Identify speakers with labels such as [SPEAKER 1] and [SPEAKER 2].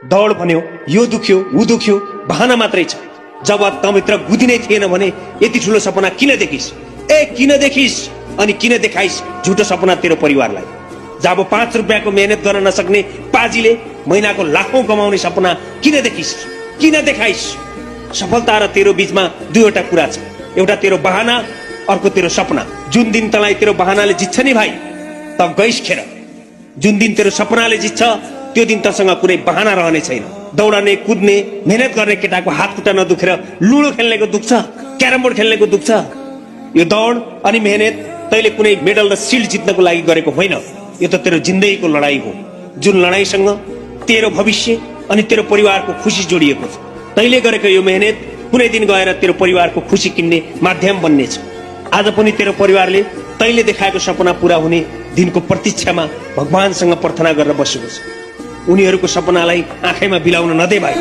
[SPEAKER 1] दौड भन्यो, यो दुख्यो ऊ दुख्यो, बहाना मात्रै छ। जब तँभित्र बुद्धि नै थिएन भने यति ठुलो सपना किन देखिस्? किन देखिस् अनि किन देखाइस् झुटो सपना तेरो परिवारलाई? जब 5 रुपियाँको मेहनत गर्न नसक्ने पाजीले महिनाको लाखौं कमाउने सपना किन देखिस्, किन देखाइस्? सफलता र तेरो बीचमा दुईवटा कुरा छ, एउटा तेरो बहाना, अर्को तेरो सपना। जुन दिन तँलाई तेरो बहानाले जित्छ नि भाइ, त गइस खेर। जुन दिन तेरो सपनाले जित्छ त्यो दिन तसँग कुनै बहाना रहने छैन। दौडने कुद्ने मेहनत गर्ने केटाको हात खुट्टा नदुखेर लुडो खेल्नेको दुख्छ, क्यारम बोर्ड खेल्नेको दुख्छ। यो दौड अनि मेहनत तैले कुनै मेडल र सिल्ड जित्नको लागि गरेको होइन, यो त तेरो जिन्दगीको लडाई हो। जुन लडाईसँग तेरो भविष्य अनि तेरो परिवारको खुसी जोडिएको छ। तैले गरेको यो मेहनत कुनै दिन गएर तेरो परिवारको खुसी किन्ने माध्यम बन्नेछ। आज पनि तेरो परिवारले तैले देखाएको सपना पूरा हुने दिनको प्रतीक्षामा भगवानसँग प्रार्थना गरेर बसेको छ। उनीहरूको सपनालाई आँखैमा बिलाउन नदे भाइ।